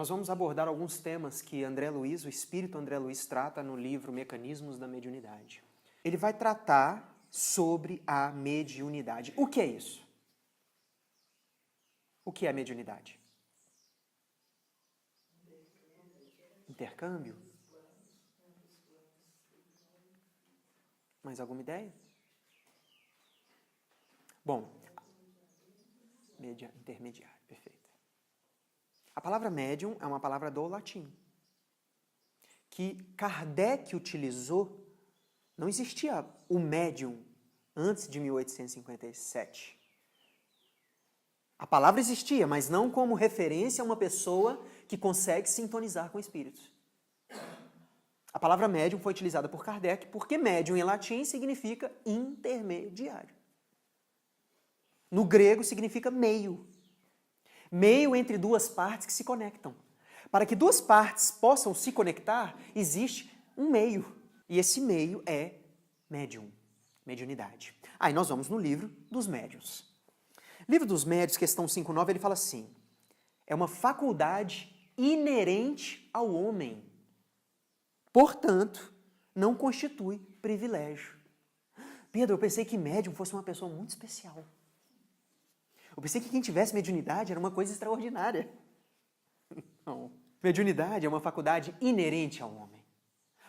nós vamos abordar alguns temas que André Luiz, o espírito André Luiz, trata no livro Mecanismos da Mediunidade. Ele vai tratar sobre a mediunidade. O que é isso? O que é a mediunidade? Intercâmbio? Mais alguma ideia? Bom, intermediário, perfeito. A palavra médium é uma palavra do latim, que Kardec utilizou. Não existia o médium antes de 1857. A palavra existia, mas não como referência a uma pessoa que consegue sintonizar com espíritos. A palavra médium foi utilizada por Kardec porque médium em latim significa intermediário. No grego significa meio. Meio entre duas partes que se conectam. Para que duas partes possam se conectar, existe um meio. E esse meio é médium, mediunidade. Aí nós vamos no livro dos médiuns. Livro dos Médiuns, questão 5.9, ele fala assim: é uma faculdade inerente ao homem. Portanto, não constitui privilégio. Pedro, eu pensei que médium fosse uma pessoa muito especial. Eu pensei que quem tivesse mediunidade era uma coisa extraordinária. Não. Mediunidade é uma faculdade inerente ao homem.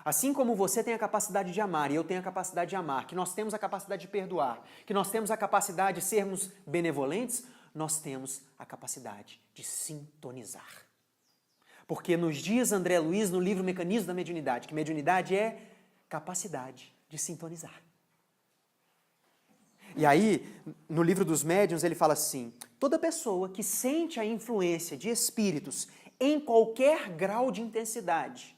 Assim como você tem a capacidade de amar e eu tenho a capacidade de amar, que nós temos a capacidade de perdoar, que nós temos a capacidade de sermos benevolentes, nós temos a capacidade de sintonizar. Porque nos diz André Luiz, no livro Mecanismos da Mediunidade, que mediunidade é capacidade de sintonizar. E aí, no livro dos médiuns, ele fala assim: toda pessoa que sente a influência de espíritos em qualquer grau de intensidade,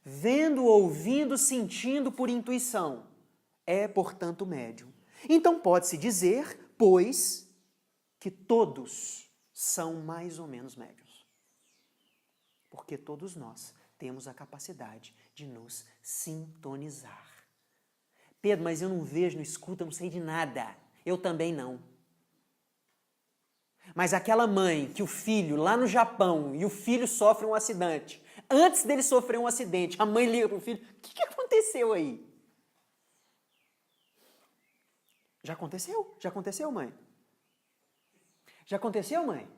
vendo, ouvindo, sentindo por intuição, é, portanto, médium. Então pode-se dizer, pois, que todos são mais ou menos médiuns. Porque todos nós temos a capacidade de nos sintonizar. Pedro, mas eu não vejo, não escuto, eu não sei de nada. Eu também não. Mas aquela mãe que o filho, lá no Japão, e o filho sofre um acidente. Antes dele sofrer um acidente, a mãe liga para o filho: o que aconteceu aí? Já aconteceu? Já aconteceu, mãe? Já aconteceu, mãe?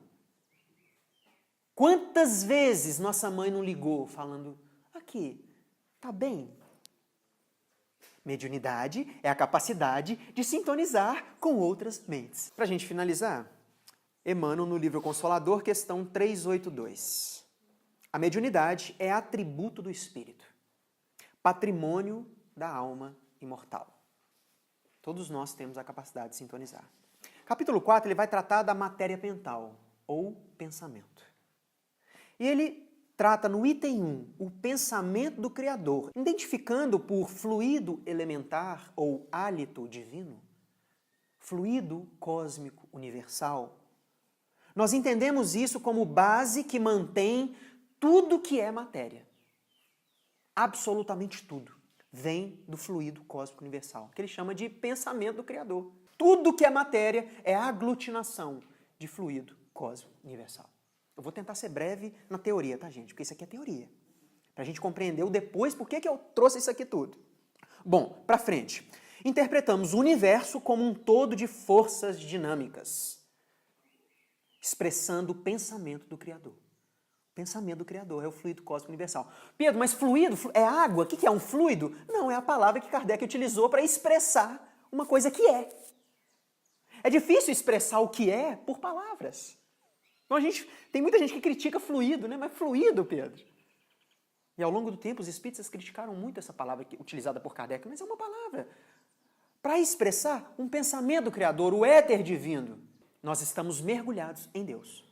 Quantas vezes nossa mãe não ligou falando: aqui, tá bem? Mediunidade é a capacidade de sintonizar com outras mentes. Para a gente finalizar, Emmanuel, no livro Consolador, questão 382. A mediunidade é atributo do espírito, patrimônio da alma imortal. Todos nós temos a capacidade de sintonizar. Capítulo 4, ele vai tratar da matéria mental, ou pensamento. E ele trata no item 1 o pensamento do Criador, identificando por fluido elementar ou hálito divino, fluido cósmico universal. Nós entendemos isso como base que mantém tudo que é matéria. Absolutamente tudo vem do fluido cósmico universal, que ele chama de pensamento do Criador. Tudo que é matéria é a aglutinação de fluido cósmico universal. Eu vou tentar ser breve na teoria, tá, gente? Porque isso aqui é teoria. Para a gente compreender o depois, por que eu trouxe isso aqui tudo. Bom, para frente. Interpretamos o universo como um todo de forças dinâmicas, expressando o pensamento do Criador. O pensamento do Criador é o fluido cósmico universal. Pedro, mas fluido é água? O que é um fluido? Não, é a palavra que Kardec utilizou para expressar uma coisa que é. É difícil expressar o que é por palavras. Então tem muita gente que critica fluido, né? Mas fluido, Pedro. E ao longo do tempo os espíritas criticaram muito essa palavra utilizada por Kardec, mas é uma palavra para expressar um pensamento do Criador, o éter divino. Nós estamos mergulhados em Deus.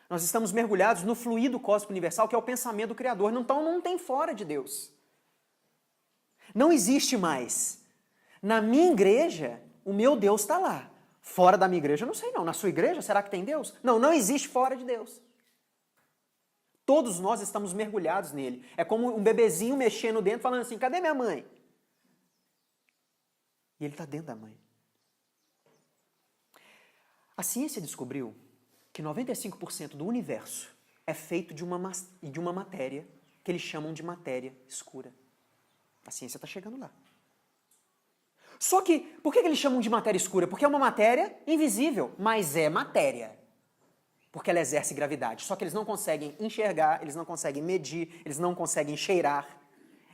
Nós estamos mergulhados no fluido cósmico universal, que é o pensamento do Criador. Então não tem fora de Deus. Não existe mais. Na minha igreja, o meu Deus está lá. Fora da minha igreja, eu não sei não. Na sua igreja, será que tem Deus? Não, não existe fora de Deus. Todos nós estamos mergulhados nele. É como um bebezinho mexendo dentro, falando assim: cadê minha mãe? E ele está dentro da mãe. A ciência descobriu que 95% do universo é feito de uma matéria que eles chamam de matéria escura. A ciência está chegando lá. Só que, por que eles chamam de matéria escura? Porque é uma matéria invisível, mas é matéria. Porque ela exerce gravidade. Só que eles não conseguem enxergar, eles não conseguem medir, eles não conseguem cheirar.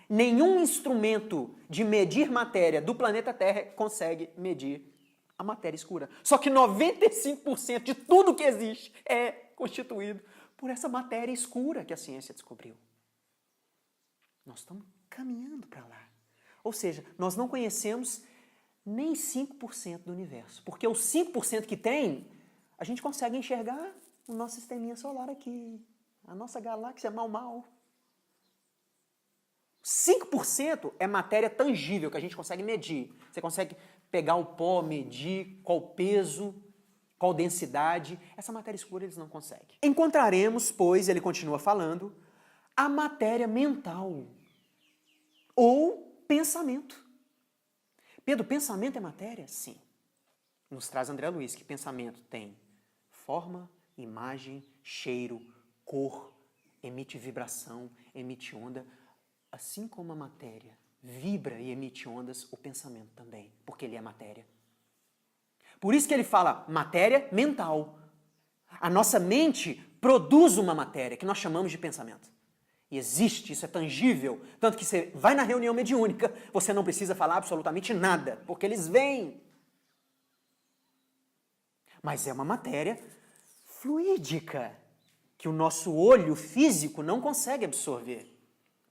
Nenhum instrumento de medir matéria do planeta Terra consegue medir a matéria escura. Só que 95% de tudo que existe é constituído por essa matéria escura que a ciência descobriu. Nós estamos caminhando para lá. Ou seja, nós não conhecemos nem 5% do universo. Porque os 5% que tem, a gente consegue enxergar o nosso sisteminha solar aqui, a nossa galáxia mal. 5% é matéria tangível que a gente consegue medir. Você consegue pegar o pó, medir qual peso, qual densidade. Essa matéria escura eles não conseguem. Encontraremos, pois, ele continua falando, a matéria mental ou pensamento. Pedro, pensamento é matéria? Sim. Nos traz André Luiz que pensamento tem forma, imagem, cheiro, cor, emite vibração, emite onda. Assim como a matéria vibra e emite ondas, o pensamento também, porque ele é matéria. Por isso que ele fala matéria mental. A nossa mente produz uma matéria que nós chamamos de pensamento. E existe, isso é tangível. Tanto que você vai na reunião mediúnica, você não precisa falar absolutamente nada, porque eles vêm. Mas é uma matéria fluídica, que o nosso olho físico não consegue absorver.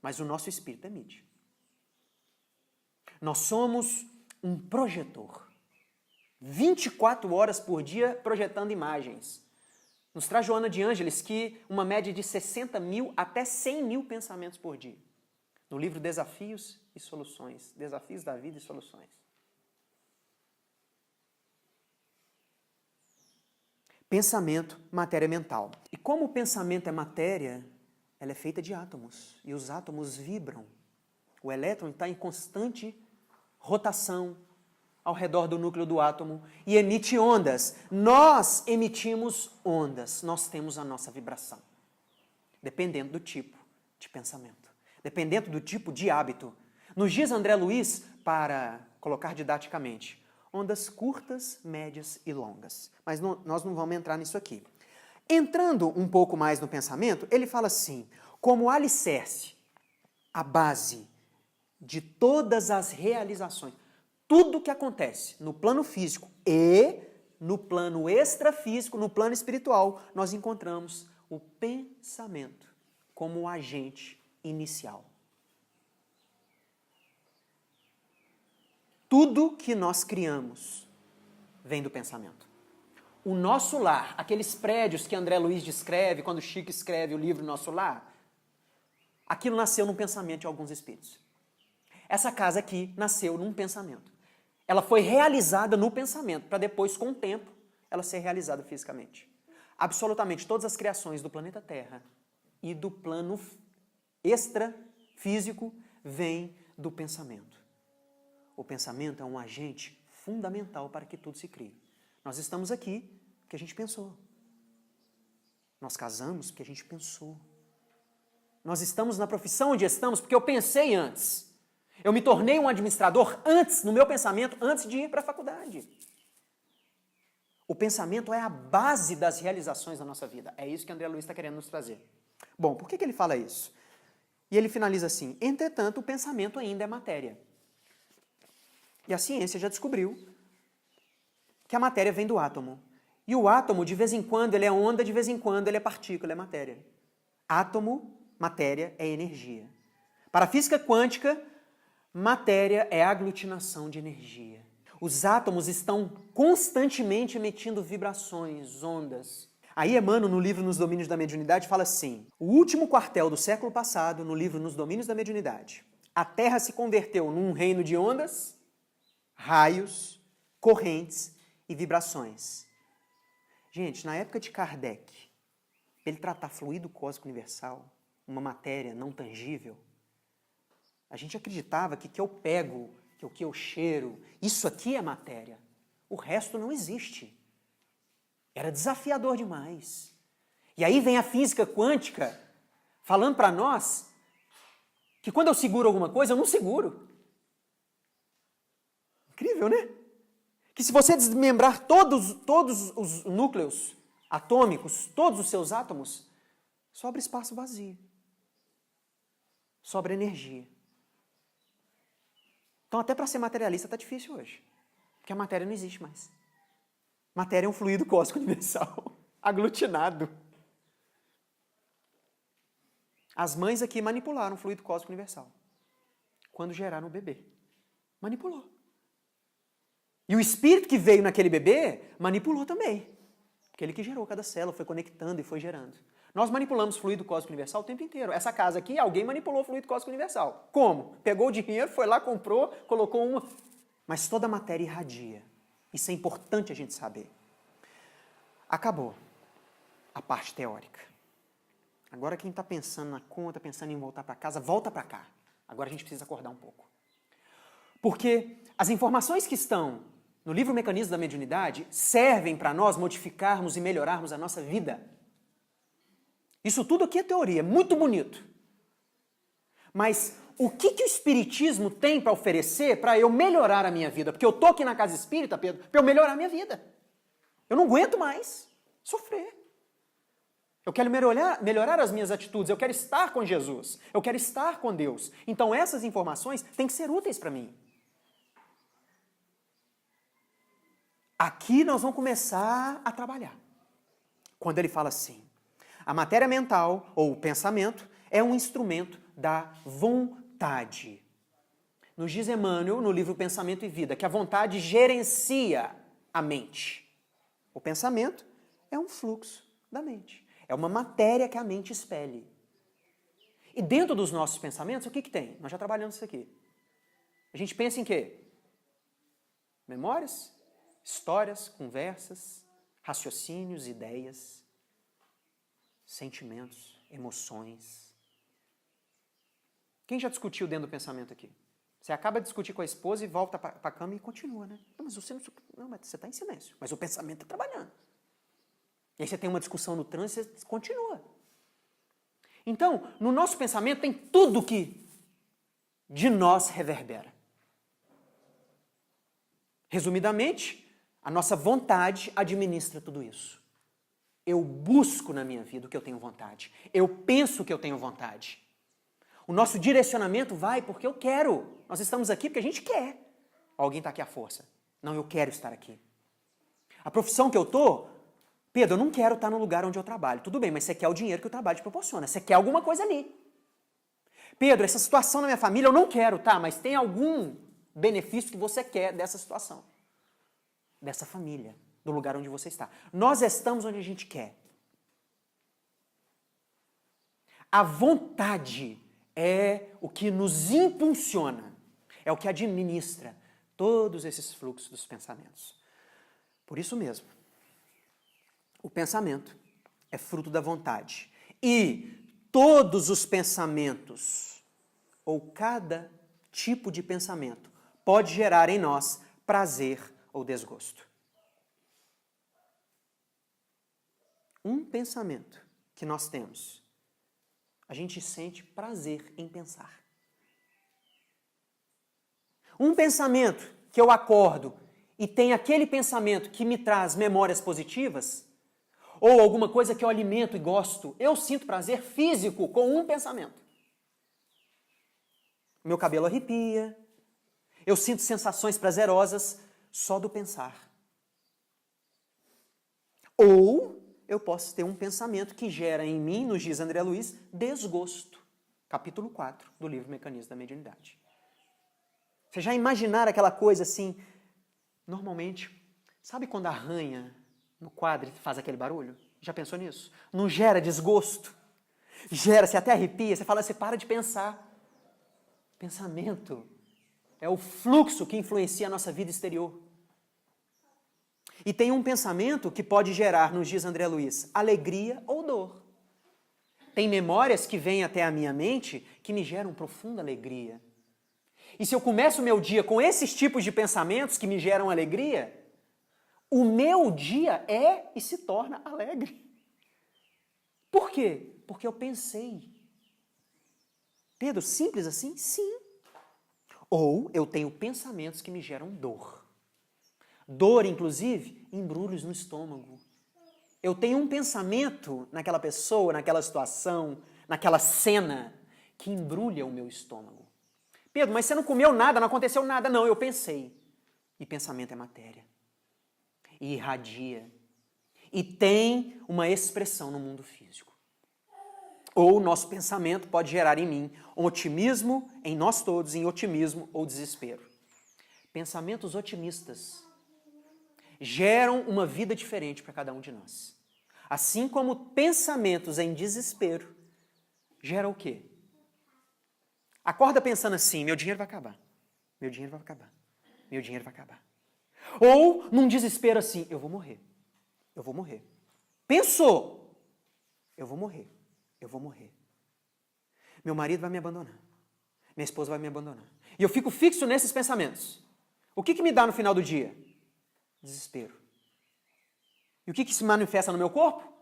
Mas o nosso espírito emite. Nós somos um projetor. 24 horas por dia projetando imagens. Nos traz Joana de Ângeles que uma média de 60 mil até 100 mil pensamentos por dia. No livro Desafios e Soluções. Desafios da Vida e Soluções. Pensamento, matéria mental. E como o pensamento é matéria, ela é feita de átomos. E os átomos vibram. O elétron está em constante rotação ao redor do núcleo do átomo e emite ondas. Nós emitimos ondas. Nós temos a nossa vibração. Dependendo do tipo de pensamento. Dependendo do tipo de hábito. Nos diz André Luiz, para colocar didaticamente, ondas curtas, médias e longas. Mas nós não vamos entrar nisso aqui. Entrando um pouco mais no pensamento, ele fala assim, como alicerce, a base de todas as realizações, tudo que acontece no plano físico e no plano extrafísico, no plano espiritual, nós encontramos o pensamento como o agente inicial. Tudo que nós criamos vem do pensamento. O nosso lar, aqueles prédios que André Luiz descreve, quando Chico escreve o livro Nosso Lar, aquilo nasceu num pensamento de alguns espíritos. Essa casa aqui nasceu num pensamento. Ela foi realizada no pensamento, para depois, com o tempo, ela ser realizada fisicamente. Absolutamente todas as criações do planeta Terra e do plano extrafísico vêm do pensamento. O pensamento é um agente fundamental para que tudo se crie. Nós estamos aqui porque a gente pensou. Nós casamos porque a gente pensou. Nós estamos na profissão onde estamos porque eu pensei antes. Eu me tornei um administrador antes, no meu pensamento, antes de ir para a faculdade. O pensamento é a base das realizações da nossa vida. É isso que André Luiz está querendo nos trazer. Bom, por que ele fala isso? E ele finaliza assim, entretanto, o pensamento ainda é matéria. E a ciência já descobriu que a matéria vem do átomo. E o átomo, de vez em quando, ele é onda, de vez em quando, ele é partícula, é matéria. Átomo, matéria, é energia. Para a física quântica, matéria é aglutinação de energia. Os átomos estão constantemente emitindo vibrações, ondas. Aí Emmanuel, no livro Nos Domínios da Mediunidade, fala assim, o último quartel do século passado, no livro Nos Domínios da Mediunidade, a Terra se converteu num reino de ondas, raios, correntes e vibrações. Gente, na época de Kardec, ele tratar fluido cósmico universal, uma matéria não tangível, a gente acreditava que o que eu pego, que o que eu cheiro, isso aqui é matéria. O resto não existe. Era desafiador demais. E aí vem a física quântica falando para nós que quando eu seguro alguma coisa, eu não seguro. Incrível, né? Que se você desmembrar todos os núcleos atômicos, todos os seus átomos, sobra espaço vazio. Sobra energia. Então, até para ser materialista está difícil hoje. Porque a matéria não existe mais. Matéria é um fluido cósmico universal, aglutinado. As mães aqui manipularam o fluido cósmico universal. Quando geraram o bebê. Manipulou. E o espírito que veio naquele bebê manipulou também. Aquele que gerou cada célula, foi conectando e foi gerando. Nós manipulamos fluido cósmico universal o tempo inteiro. Essa casa aqui, alguém manipulou o fluido cósmico universal. Como? Pegou o dinheiro, foi lá, comprou, colocou uma... Mas toda a matéria irradia. Isso é importante a gente saber. Acabou a parte teórica. Agora quem está pensando na conta, pensando em voltar para casa, volta para cá. Agora a gente precisa acordar um pouco. Porque as informações que estão no livro Mecanismo da Mediunidade servem para nós modificarmos e melhorarmos a nossa vida. Isso tudo aqui é teoria, muito bonito. Mas o que o Espiritismo tem para oferecer para eu melhorar a minha vida? Porque eu estou aqui na casa espírita, Pedro, para eu melhorar a minha vida. Eu não aguento mais sofrer. Eu quero melhorar as minhas atitudes, eu quero estar com Jesus, eu quero estar com Deus. Então essas informações têm que ser úteis para mim. Aqui nós vamos começar a trabalhar. Quando ele fala assim, a matéria mental, ou o pensamento, é um instrumento da vontade. Nos diz Emmanuel, no livro Pensamento e Vida, que a vontade gerencia a mente. O pensamento é um fluxo da mente. É uma matéria que a mente expele. E dentro dos nossos pensamentos, o que tem? Nós já trabalhamos isso aqui. A gente pensa em quê? Memórias, histórias, conversas, raciocínios, ideias, sentimentos, emoções. Quem já discutiu dentro do pensamento aqui? Você acaba de discutir com a esposa e volta para a cama e continua, né? Não, mas você está em silêncio. Mas o pensamento está trabalhando. E aí você tem uma discussão no trânsito e você continua. Então, no nosso pensamento tem tudo que de nós reverbera. Resumidamente, a nossa vontade administra tudo isso. Eu busco na minha vida o que eu tenho vontade. Eu penso que eu tenho vontade. O nosso direcionamento vai porque eu quero. Nós estamos aqui porque a gente quer. Alguém está aqui à força. Não, eu quero estar aqui. A profissão que eu estou, Pedro, eu não quero estar no lugar onde eu trabalho. Tudo bem, mas você quer o dinheiro que o trabalho te proporciona. Você quer alguma coisa ali. Pedro, essa situação na minha família eu não quero, tá? Mas tem algum benefício que você quer dessa situação. Dessa família, do lugar onde você está. Nós estamos onde a gente quer. A vontade é o que nos impulsiona, é o que administra todos esses fluxos dos pensamentos. Por isso mesmo, o pensamento é fruto da vontade. E todos os pensamentos, ou cada tipo de pensamento, pode gerar em nós prazer ou desgosto. Um pensamento que nós temos, a gente sente prazer em pensar. Um pensamento que eu acordo e tem aquele pensamento que me traz memórias positivas, ou alguma coisa que eu alimento e gosto, eu sinto prazer físico com um pensamento. Meu cabelo arrepia, eu sinto sensações prazerosas só do pensar. Ou eu posso ter um pensamento que gera em mim, nos diz André Luiz, desgosto. Capítulo 4 do livro Mecanismo da Mediunidade. Você já imaginaram aquela coisa assim, normalmente, sabe quando arranha no quadro e faz aquele barulho? Já pensou nisso? Não gera desgosto? Gera, você até arrepia, você fala, você para de pensar. Pensamento é o fluxo que influencia a nossa vida exterior. E tem um pensamento que pode gerar, nos diz André Luiz, alegria ou dor. Tem memórias que vêm até a minha mente que me geram profunda alegria. E se eu começo o meu dia com esses tipos de pensamentos que me geram alegria, o meu dia é e se torna alegre. Por quê? Porque eu pensei. Pedro, simples assim? Sim. Ou eu tenho pensamentos que me geram dor. Dor, inclusive, embrulhos no estômago. Eu tenho um pensamento naquela pessoa, naquela situação, naquela cena, que embrulha o meu estômago. Pedro, mas você não comeu nada, não aconteceu nada. Não, eu pensei. E pensamento é matéria. E irradia. E tem uma expressão no mundo físico. Ou o nosso pensamento pode gerar em mim um otimismo, em nós todos, em otimismo ou desespero. Pensamentos otimistas geram uma vida diferente para cada um de nós. Assim como pensamentos em desespero geram o quê? Acorda pensando assim, meu dinheiro vai acabar, meu dinheiro vai acabar, meu dinheiro vai acabar. Ou num desespero assim, eu vou morrer, eu vou morrer. Pensou, eu vou morrer, eu vou morrer. Meu marido vai me abandonar, minha esposa vai me abandonar. E eu fico fixo nesses pensamentos. O que me dá no final do dia? Desespero. E o que se manifesta no meu corpo?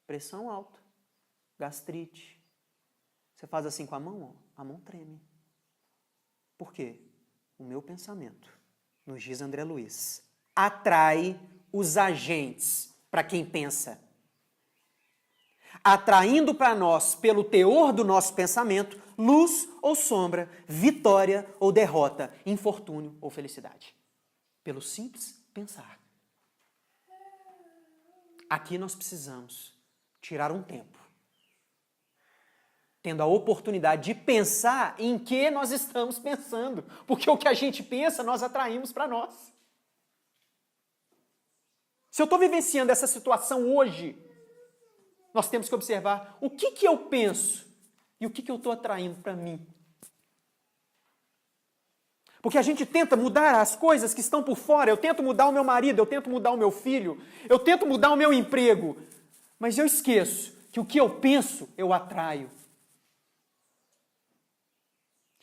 Pressão alta, gastrite. Você faz assim com a mão, ó, a mão treme. Por quê? O meu pensamento, nos diz André Luiz, atrai os agentes para quem pensa. Atraindo para nós, pelo teor do nosso pensamento, luz ou sombra, vitória ou derrota, infortúnio ou felicidade. Pelo simples pensar. Aqui nós precisamos tirar um tempo, tendo a oportunidade de pensar em que nós estamos pensando, porque o que a gente pensa, nós atraímos para nós. Se eu estou vivenciando essa situação hoje, nós temos que observar o que eu penso e o que eu estou atraindo para mim. Porque a gente tenta mudar as coisas que estão por fora, eu tento mudar o meu marido, eu tento mudar o meu filho, eu tento mudar o meu emprego, mas eu esqueço que o que eu penso, eu atraio.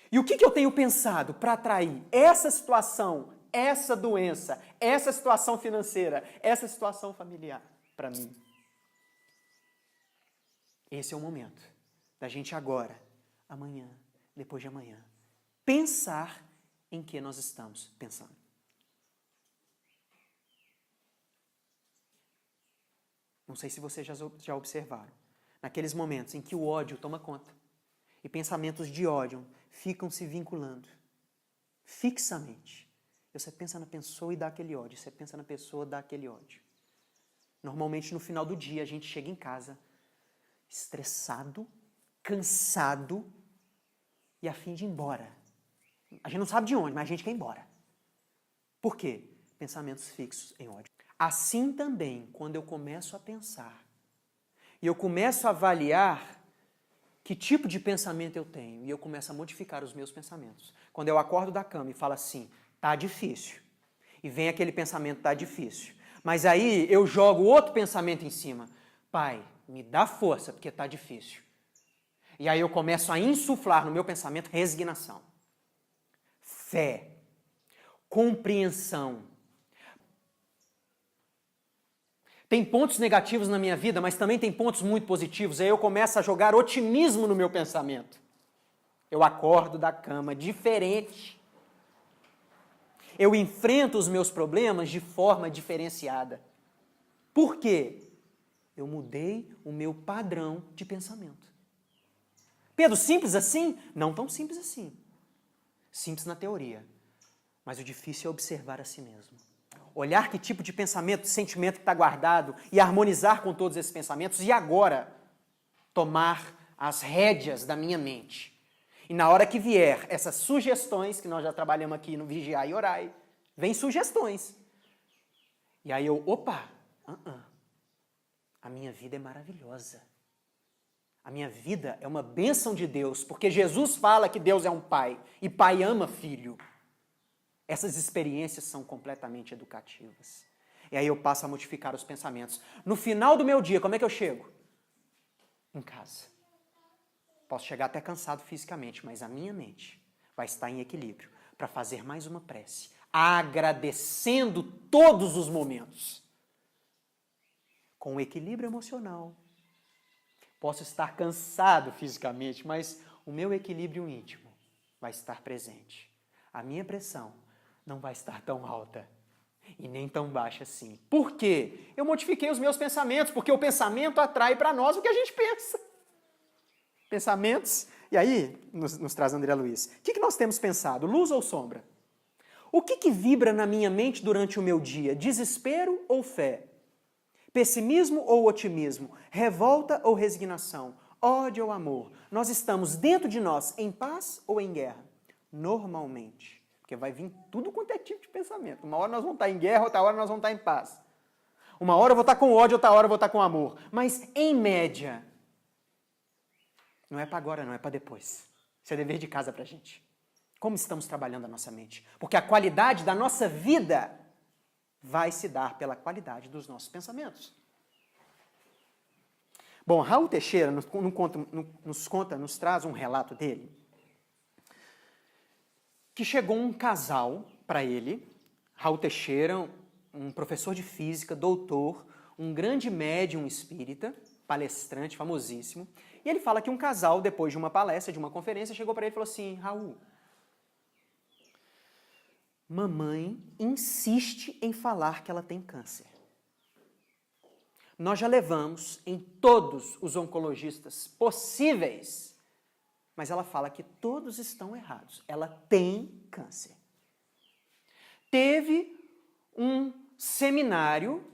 E o que eu tenho pensado para atrair essa situação, essa doença, essa situação financeira, essa situação familiar para mim? Esse é o momento da gente agora, amanhã, depois de amanhã, pensar em que nós estamos pensando. Não sei se vocês já observaram. Naqueles momentos em que o ódio toma conta e pensamentos de ódio ficam se vinculando fixamente. Você pensa na pessoa e dá aquele ódio. Você pensa na pessoa e dá aquele ódio. Normalmente, no final do dia, a gente chega em casa estressado, cansado e a fim de ir embora. A gente não sabe de onde, mas a gente quer ir embora. Por quê? Pensamentos fixos em ódio. Assim também, quando eu começo a pensar e eu começo a avaliar que tipo de pensamento eu tenho e eu começo a modificar os meus pensamentos. Quando eu acordo da cama e falo assim, tá difícil, e vem aquele pensamento, tá difícil, mas aí eu jogo outro pensamento em cima, Pai, me dá força porque tá difícil. E aí eu começo a insuflar no meu pensamento resignação, fé, compreensão. Tem pontos negativos na minha vida, mas também tem pontos muito positivos. Aí eu começo a jogar otimismo no meu pensamento. Eu acordo da cama diferente. Eu enfrento os meus problemas de forma diferenciada. Por quê? Eu mudei o meu padrão de pensamento. Pedro, simples assim? Não tão simples assim. Simples na teoria. Mas o difícil é observar a si mesmo. Olhar que tipo de pensamento, sentimento que está guardado e harmonizar com todos esses pensamentos e agora tomar as rédeas da minha mente. E na hora que vier essas sugestões, que nós já trabalhamos aqui no Vigiar e Orai, vem sugestões. E aí eu, a minha vida é maravilhosa. A minha vida é uma bênção de Deus, porque Jesus fala que Deus é um pai e pai ama filho. Essas experiências são completamente educativas. E aí eu passo a modificar os pensamentos. No final do meu dia, como é que eu chego? Em casa. Posso chegar até cansado fisicamente, mas a minha mente vai estar em equilíbrio para fazer mais uma prece, agradecendo todos os momentos. Com o equilíbrio emocional. Posso estar cansado fisicamente, mas o meu equilíbrio íntimo vai estar presente. A minha pressão não vai estar tão alta e nem tão baixa assim. Por quê? Eu modifiquei os meus pensamentos, porque o pensamento atrai para nós o que a gente pensa. Pensamentos. E aí, nos traz André Luiz. O que nós temos pensado? Luz ou sombra? O que vibra na minha mente durante o meu dia? Desespero ou fé? Pessimismo ou otimismo? Revolta ou resignação? Ódio ou amor? Nós estamos dentro de nós em paz ou em guerra? Normalmente. Porque vai vir tudo quanto é tipo de pensamento. Uma hora nós vamos estar em guerra, outra hora nós vamos estar em paz. Uma hora eu vou estar com ódio, outra hora eu vou estar com amor. Mas, em média, não é para agora, não é para depois. Isso é dever de casa para a gente. Como estamos trabalhando a nossa mente? Porque a qualidade da nossa vida vai se dar pela qualidade dos nossos pensamentos. Bom, Raul Teixeira nos traz um relato dele, que chegou um casal para ele, Raul Teixeira, um professor de física, doutor, um grande médium espírita, palestrante famosíssimo, e ele fala que um casal, depois de uma palestra, de uma conferência, chegou para ele e falou assim: Raul, mamãe insiste em falar que ela tem câncer. Nós já levamos em todos os oncologistas possíveis, mas ela fala que todos estão errados. Ela tem câncer. Teve um seminário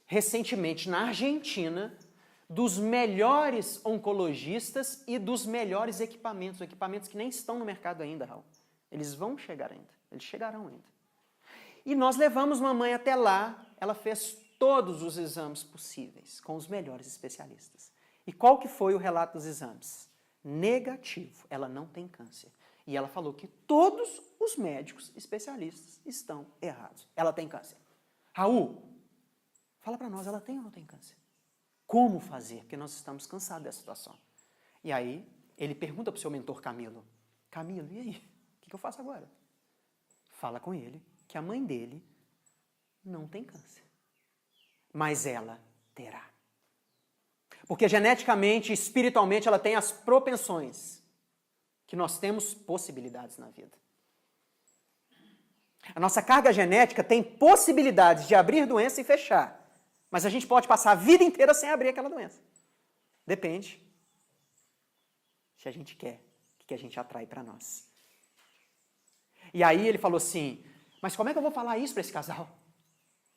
recentemente na Argentina dos melhores oncologistas e dos melhores equipamentos que nem estão no mercado ainda, Raul. Eles vão chegar ainda. Eles chegarão ainda. E nós levamos mamãe até lá, ela fez todos os exames possíveis, com os melhores especialistas. E qual que foi o relato dos exames? Negativo, ela não tem câncer. E ela falou que todos os médicos especialistas estão errados. Ela tem câncer. Raul, fala para nós, ela tem ou não tem câncer? Como fazer? Porque nós estamos cansados dessa situação. E aí, ele pergunta para o seu mentor Camilo: Camilo, e aí? O que eu faço agora? Fala com ele que a mãe dele não tem câncer. Mas ela terá. Porque geneticamente, espiritualmente, ela tem as propensões que nós temos possibilidades na vida. A nossa carga genética tem possibilidades de abrir doença e fechar. Mas a gente pode passar a vida inteira sem abrir aquela doença. Depende se a gente quer, o que a gente atrai para nós. E aí ele falou assim: mas como é que eu vou falar isso para esse casal?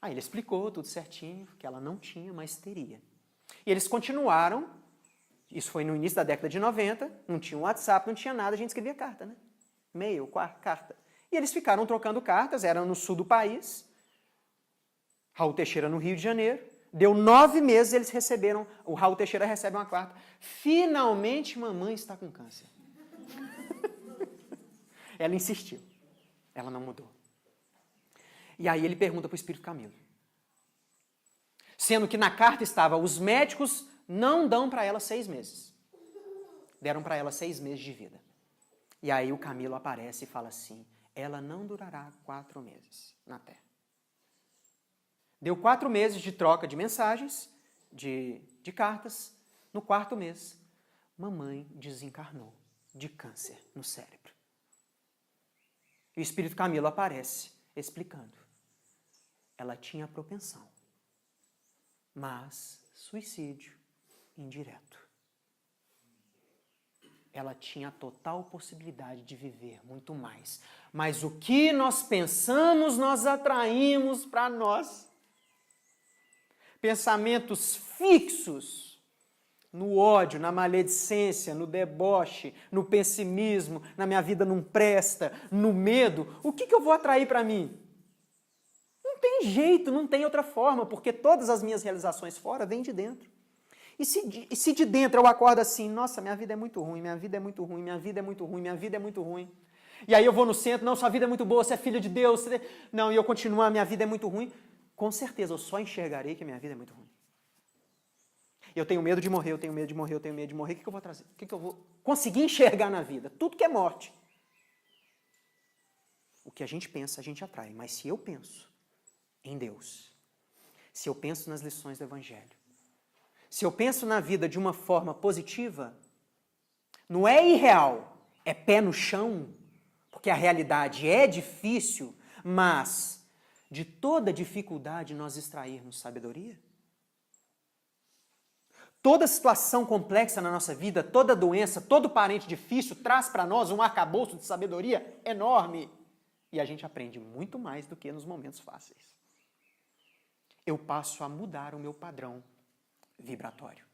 Aí ele explicou tudo certinho, que ela não tinha, mas teria. E eles continuaram, isso foi no início da década de 90, não tinha WhatsApp, não tinha nada, a gente escrevia carta, né? E-mail, carta. E eles ficaram trocando cartas, eram no sul do país, Raul Teixeira no Rio de Janeiro. Deu 9 meses, eles receberam, o Raul Teixeira recebe uma carta: finalmente mamãe está com câncer. Ela insistiu, ela não mudou. E aí ele pergunta para o Espírito Camilo. Sendo que na carta estava: os médicos não dão para ela 6 meses. Deram para ela 6 meses de vida. E aí o Camilo aparece e fala assim: ela não durará 4 meses na Terra. Deu 4 meses de troca de mensagens, de cartas. No 4º mês, mamãe desencarnou de câncer no cérebro. E o Espírito Camilo aparece explicando. Ela tinha propensão, mas suicídio indireto. Ela tinha total possibilidade de viver muito mais. Mas o que nós pensamos, nós atraímos para nós. Pensamentos fixos no ódio, na maledicência, no deboche, no pessimismo, na minha vida não presta, no medo. O que eu vou atrair para mim? Não tem jeito, não tem outra forma, porque todas as minhas realizações fora vêm de dentro. E se de dentro eu acordo assim: nossa, minha vida é muito ruim, minha vida é muito ruim, minha vida é muito ruim, minha vida é muito ruim. E aí eu vou no centro: não, sua vida é muito boa, você é filho de Deus. Não, e eu continuo: a minha vida é muito ruim. Com certeza eu só enxergarei que a minha vida é muito ruim. Eu tenho medo de morrer, eu tenho medo de morrer, eu tenho medo de morrer. O que eu vou trazer? O que eu vou conseguir enxergar na vida? Tudo que é morte. O que a gente pensa, a gente atrai. Mas se eu penso em Deus, se eu penso nas lições do Evangelho, se eu penso na vida de uma forma positiva, não é irreal, é pé no chão, porque a realidade é difícil, mas de toda dificuldade nós extrairmos sabedoria? Toda situação complexa na nossa vida, toda doença, todo parente difícil traz para nós um arcabouço de sabedoria enorme. E a gente aprende muito mais do que nos momentos fáceis. Eu passo a mudar o meu padrão vibratório.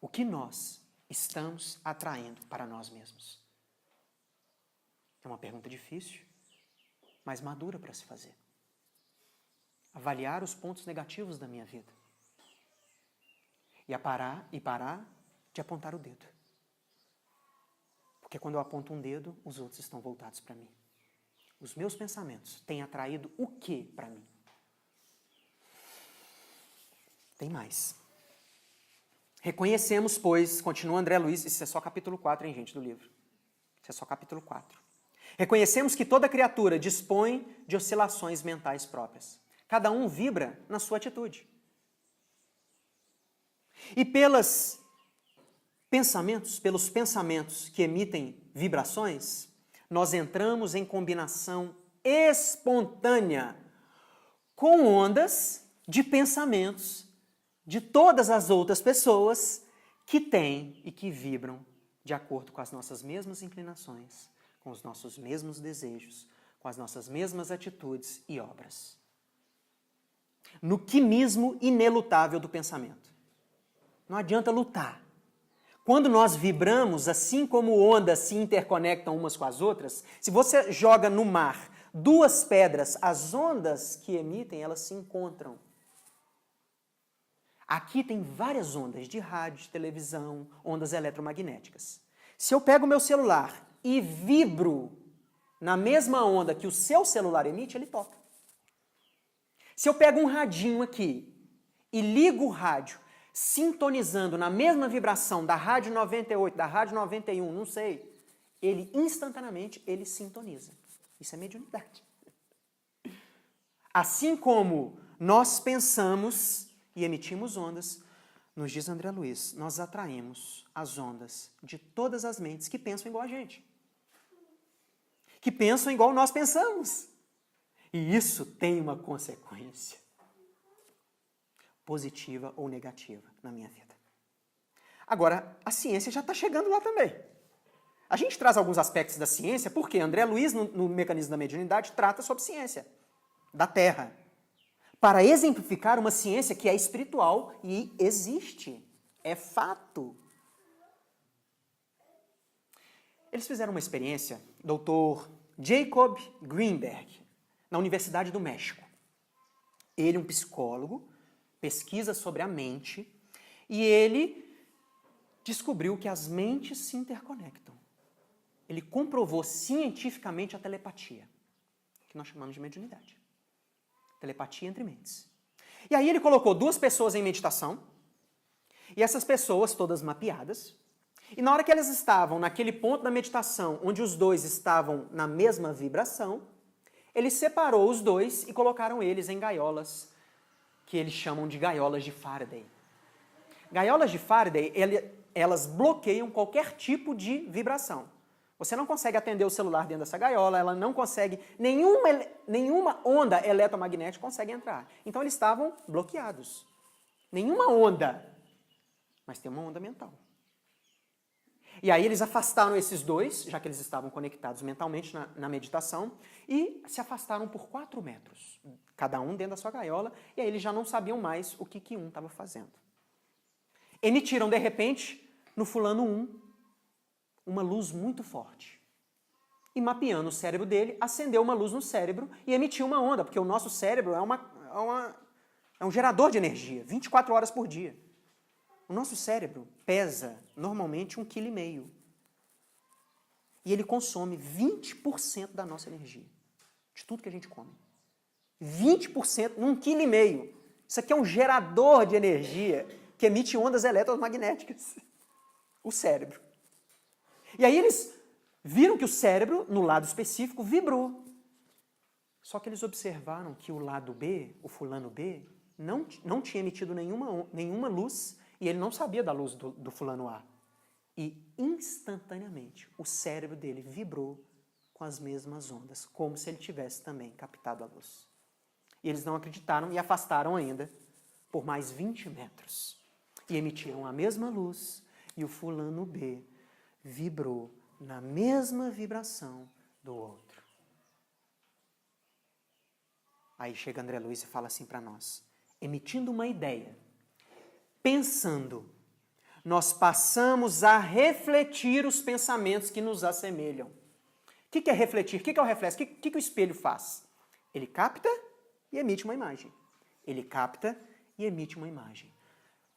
O que nós estamos atraindo para nós mesmos? É uma pergunta difícil, mas madura para se fazer. Avaliar os pontos negativos da minha vida. E parar de apontar o dedo. Porque quando eu aponto um dedo, os outros estão voltados para mim. Os meus pensamentos têm atraído o que para mim? Tem mais. Reconhecemos, pois, continua André Luiz, isso é só capítulo 4, hein, gente, do livro. Isso é só capítulo 4. Reconhecemos que toda criatura dispõe de oscilações mentais próprias. Cada um vibra na sua atitude. E pelos pensamentos que emitem vibrações, nós entramos em combinação espontânea com ondas de pensamentos de todas as outras pessoas que têm e que vibram de acordo com as nossas mesmas inclinações, com os nossos mesmos desejos, com as nossas mesmas atitudes e obras. No quimismo inelutável do pensamento. Não adianta lutar. Quando nós vibramos, assim como ondas se interconectam umas com as outras, se você joga no mar duas pedras, as ondas que emitem, elas se encontram. Aqui tem várias ondas de rádio, de televisão, ondas eletromagnéticas. Se eu pego o meu celular e vibro na mesma onda que o seu celular emite, ele toca. Se eu pego um radinho aqui e ligo o rádio, sintonizando na mesma vibração da rádio 98, da rádio 91, não sei, ele instantaneamente ele sintoniza. Isso é mediunidade. Assim como nós pensamos e emitimos ondas, nos diz André Luiz, nós atraímos as ondas de todas as mentes que pensam igual a gente. Que pensam igual nós pensamos. E isso tem uma consequência. Positiva ou negativa na minha vida. Agora, a ciência já está chegando lá também. A gente traz alguns aspectos da ciência, porque André Luiz, no Mecanismo da Mediunidade, trata sobre ciência da Terra, para exemplificar uma ciência que é espiritual e existe, é fato. Eles fizeram uma experiência, Dr. Jacob Greenberg, na Universidade do México. Ele, um psicólogo, pesquisa sobre a mente e ele descobriu que as mentes se interconectam. Ele comprovou cientificamente a telepatia, que nós chamamos de mediunidade. Telepatia entre mentes. E aí ele colocou duas pessoas em meditação e essas pessoas todas mapeadas e na hora que elas estavam naquele ponto da meditação onde os dois estavam na mesma vibração, ele separou os dois e colocaram eles em gaiolas que eles chamam de gaiolas de Faraday. Gaiolas de Faraday, elas bloqueiam qualquer tipo de vibração. Você não consegue atender o celular dentro dessa gaiola, ela não consegue, nenhuma onda eletromagnética consegue entrar. Então eles estavam bloqueados. Nenhuma onda, mas tem uma onda mental. E aí eles afastaram esses dois, já que eles estavam conectados mentalmente na meditação, e se afastaram por 4 metros, cada um dentro da sua gaiola, e aí eles já não sabiam mais o que um estava fazendo. Emitiram, de repente, no fulano 1, uma luz muito forte. E mapeando o cérebro dele, acendeu uma luz no cérebro e emitiu uma onda, porque o nosso cérebro é um gerador de energia, 24 horas por dia. O nosso cérebro pesa normalmente 1,5 kg. E ele consome 20% da nossa energia. De tudo que a gente come. 20% num 1,5 kg. Isso aqui é um gerador de energia que emite ondas eletromagnéticas. O cérebro. E aí eles viram que o cérebro, no lado específico, vibrou. Só que eles observaram que o lado B, o fulano B, não tinha emitido nenhuma luz e ele não sabia da luz do fulano A. E instantaneamente o cérebro dele vibrou com as mesmas ondas, como se ele tivesse também captado a luz. E eles não acreditaram e afastaram ainda por mais 20 metros. E emitiram a mesma luz e o fulano B vibrou na mesma vibração do outro. Aí chega André Luiz e fala assim para nós, emitindo uma ideia, pensando, nós passamos a refletir os pensamentos que nos assemelham. O que é refletir? O que é o reflexo? O que o espelho faz? Ele capta e emite uma imagem. Ele capta e emite uma imagem.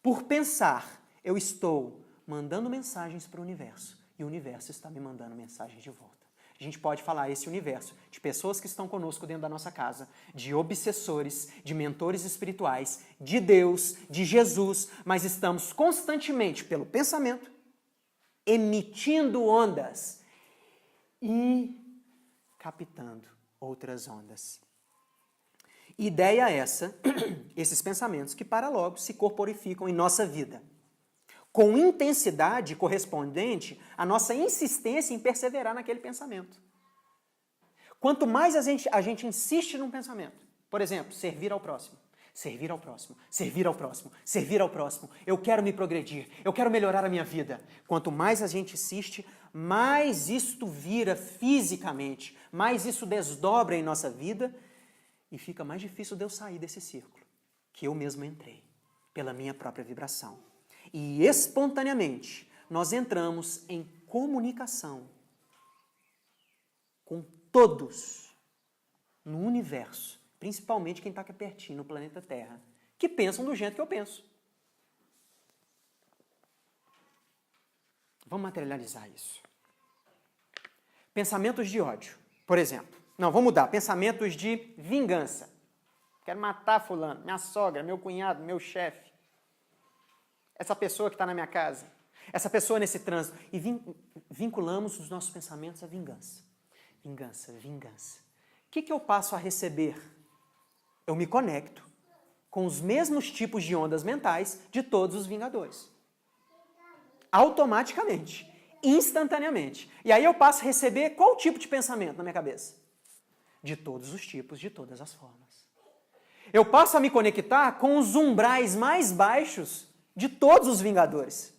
Por pensar, eu estou mandando mensagens para o universo e o universo está me mandando mensagens de volta. A gente pode falar esse universo de pessoas que estão conosco dentro da nossa casa, de obsessores, de mentores espirituais, de Deus, de Jesus, mas estamos constantemente, pelo pensamento, emitindo ondas e captando outras ondas. Ideia essa, esses pensamentos que para logo se corporificam em nossa vida, com intensidade correspondente à nossa insistência em perseverar naquele pensamento. Quanto mais a gente insiste num pensamento, por exemplo, servir ao próximo, servir ao próximo, servir ao próximo, servir ao próximo, eu quero me progredir, eu quero melhorar a minha vida. Quanto mais a gente insiste, mais isto vira fisicamente, mais isso desdobra em nossa vida e fica mais difícil de eu sair desse círculo que eu mesmo entrei, pela minha própria vibração. E espontaneamente nós entramos em comunicação com todos no universo, principalmente quem está aqui pertinho no planeta Terra, que pensam do jeito que eu penso. Vamos materializar isso. Pensamentos de ódio, por exemplo. Não, vamos mudar. Pensamentos de vingança. Quero matar fulano, minha sogra, meu cunhado, meu chefe. Essa pessoa que está na minha casa. Essa pessoa nesse trânsito. E vinculamos os nossos pensamentos à vingança. Vingança, vingança. O que eu passo a receber? Eu me conecto com os mesmos tipos de ondas mentais de todos os vingadores. Automaticamente. Instantaneamente. E aí eu passo a receber qual tipo de pensamento na minha cabeça? De todos os tipos, de todas as formas. Eu passo a me conectar com os umbrais mais baixos de todos os vingadores.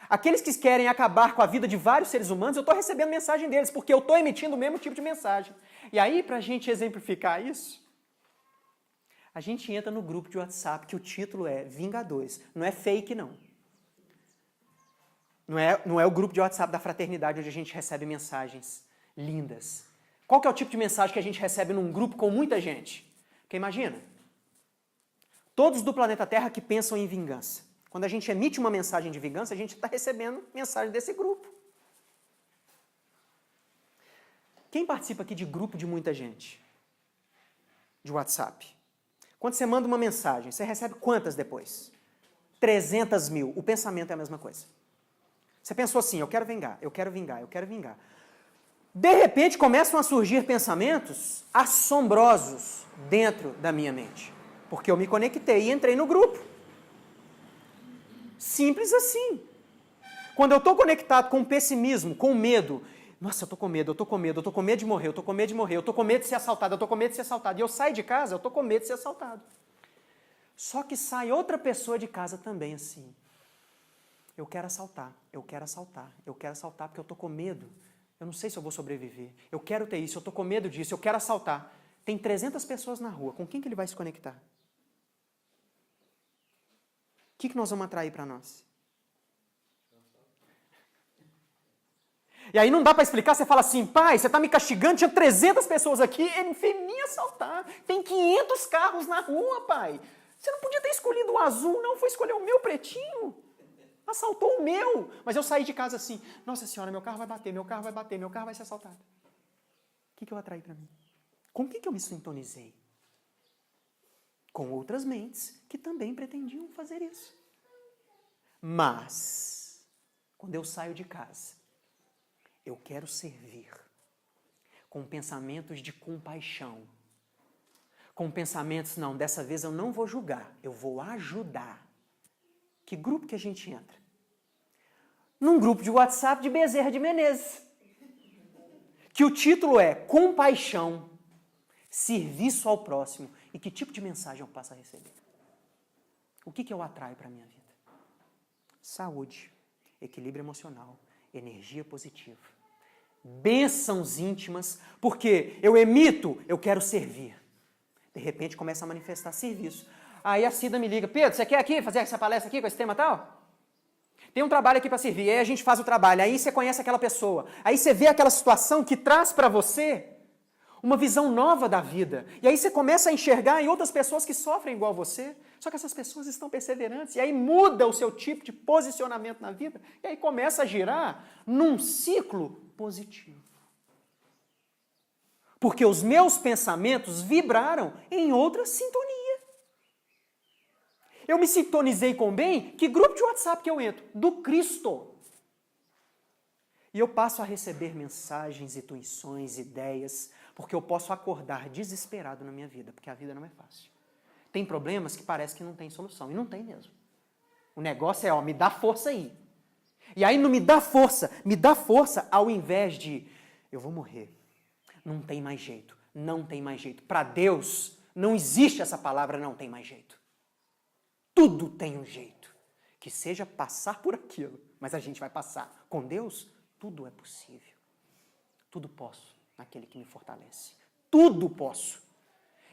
Aqueles que querem acabar com a vida de vários seres humanos, eu estou recebendo mensagem deles, porque eu estou emitindo o mesmo tipo de mensagem. E aí, para a gente exemplificar isso, a gente entra no grupo de WhatsApp, que o título é Vingadores. Não é fake, não. Não é o grupo de WhatsApp da fraternidade, onde a gente recebe mensagens lindas. Qual que é o tipo de mensagem que a gente recebe num grupo com muita gente? Porque imagina, todos do planeta Terra que pensam em vingança. Quando a gente emite uma mensagem de vingança, a gente está recebendo mensagem desse grupo. Quem participa aqui de grupo de muita gente? De WhatsApp. Quando você manda uma mensagem, você recebe quantas depois? 300 mil. O pensamento é a mesma coisa. Você pensou assim, eu quero vingar, eu quero vingar, eu quero vingar. De repente começam a surgir pensamentos assombrosos dentro da minha mente. Porque eu me conectei e entrei no grupo. Simples assim. Quando eu estou conectado com o pessimismo, com o medo, nossa, eu estou com medo, eu estou com medo, eu estou com medo de morrer, eu estou com medo de morrer, eu estou com medo de ser assaltado, eu estou com medo de ser assaltado. E eu saio de casa, eu estou com medo de ser assaltado. Só que sai outra pessoa de casa também assim. Eu quero assaltar, eu quero assaltar, eu quero assaltar porque eu estou com medo. Eu não sei se eu vou sobreviver. Eu quero ter isso, eu estou com medo disso, eu quero assaltar. Tem 300 pessoas na rua, com quem que ele vai se conectar? O que nós vamos atrair para nós? E aí não dá para explicar, você fala assim, pai, você está me castigando, tinha 300 pessoas aqui, ele fez me assaltar. Tem 500 carros na rua, pai. Você não podia ter escolhido o azul, não, foi escolher o meu pretinho. Assaltou o meu. Mas eu saí de casa assim, nossa senhora, meu carro vai bater, meu carro vai bater, meu carro vai ser assaltado. O que eu atraí para mim? Com que eu me sintonizei? Com outras mentes que também pretendiam fazer isso. Mas, quando eu saio de casa, Eu quero servir com pensamentos de compaixão. Com pensamentos, não, dessa vez eu não vou julgar, eu vou ajudar. Que grupo que a gente entra? Num grupo de WhatsApp de Bezerra de Menezes. Que o título é Compaixão, Serviço ao Próximo. E que tipo de mensagem eu passo a receber? O que eu atraio para a minha vida? Saúde, equilíbrio emocional, energia positiva, bênçãos íntimas, porque eu quero servir. De repente começa a manifestar serviço. Aí a Cida me liga, Pedro, você quer aqui fazer essa palestra aqui com esse tema tal? Tem um trabalho aqui para servir, aí a gente faz o trabalho, aí você conhece aquela pessoa, aí você vê aquela situação que traz para você uma visão nova da vida. E aí você começa a enxergar em outras pessoas que sofrem igual você, só que essas pessoas estão perseverantes, e aí muda o seu tipo de posicionamento na vida, e aí começa a girar num ciclo positivo. Porque os meus pensamentos vibraram em outra sintonia. Eu me sintonizei com bem, que grupo de WhatsApp que eu entro? Do Cristo. E eu passo a receber mensagens, intuições, ideias, porque eu posso acordar desesperado na minha vida, porque a vida não é fácil. Tem problemas que parece que não tem solução, e não tem mesmo. O negócio é, me dá força aí. E aí não me dá força ao invés de, eu vou morrer. Não tem mais jeito, não tem mais jeito. Para Deus, não existe essa palavra, não tem mais jeito. Tudo tem um jeito. Que seja passar por aquilo, mas a gente vai passar. Com Deus, tudo é possível. Tudo posso naquele que me fortalece. Tudo posso.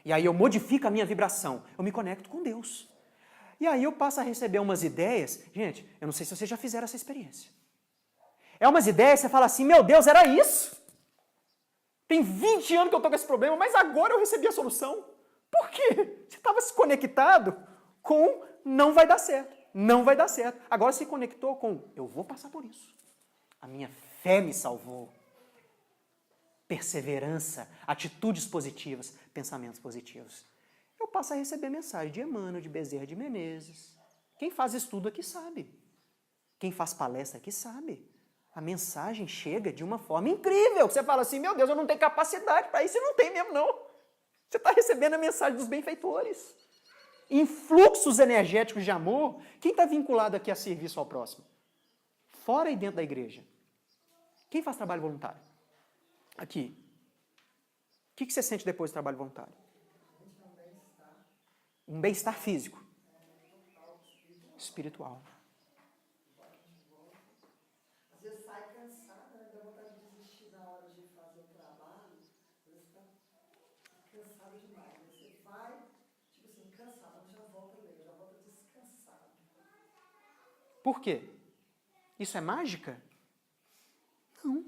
E aí eu modifico a minha vibração. Eu me conecto com Deus. E aí eu passo a receber umas ideias. Gente, eu não sei se vocês já fizeram essa experiência. É umas ideias, você fala assim, meu Deus, era isso? Tem 20 anos que eu estou com esse problema, mas agora eu recebi a solução. Por quê? Você estava se conectado com não vai dar certo. Não vai dar certo. Agora se conectou com eu vou passar por isso. A minha fé me salvou. Perseverança, atitudes positivas, pensamentos positivos. Eu passo a receber mensagem de Emmanuel, de Bezerra de Menezes. Quem faz estudo aqui sabe. Quem faz palestra aqui sabe. A mensagem chega de uma forma incrível. Você fala assim, meu Deus, eu não tenho capacidade para isso. Você não tem mesmo, não. Você está recebendo a mensagem dos benfeitores. Em fluxos energéticos de amor, quem está vinculado aqui a serviço ao próximo? Fora e dentro da igreja. Quem faz trabalho voluntário? Aqui. O que você sente depois do trabalho voluntário? Um bem-estar físico. Espiritual. Às vezes sai cansado, né? Dá vontade de desistir na hora de fazer o trabalho. Às vezes fica cansado demais. Aí você vai, tipo assim, cansado, mas já volta leve, já volta descansado. Por quê? Isso é mágica? Não.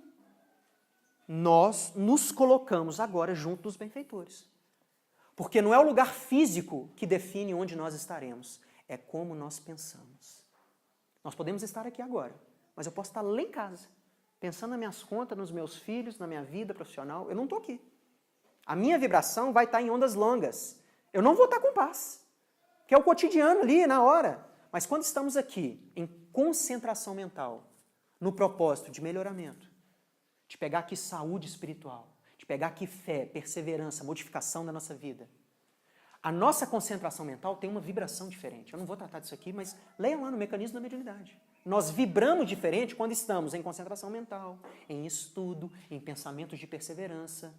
Nós nos colocamos agora junto dos benfeitores. Porque não é o lugar físico que define onde nós estaremos, é como nós pensamos. Nós podemos estar aqui agora, mas eu posso estar lá em casa, pensando nas minhas contas, nos meus filhos, na minha vida profissional. Eu não estou aqui. A minha vibração vai estar em ondas longas. Eu não vou estar com paz, que é o cotidiano ali, na hora. Mas quando estamos aqui, em concentração mental, no propósito de melhoramento, de pegar aqui saúde espiritual, de pegar aqui fé, perseverança, modificação da nossa vida. A nossa concentração mental tem uma vibração diferente. Eu não vou tratar disso aqui, mas leiam lá no mecanismo da mediunidade. Nós vibramos diferente quando estamos em concentração mental, em estudo, em pensamentos de perseverança,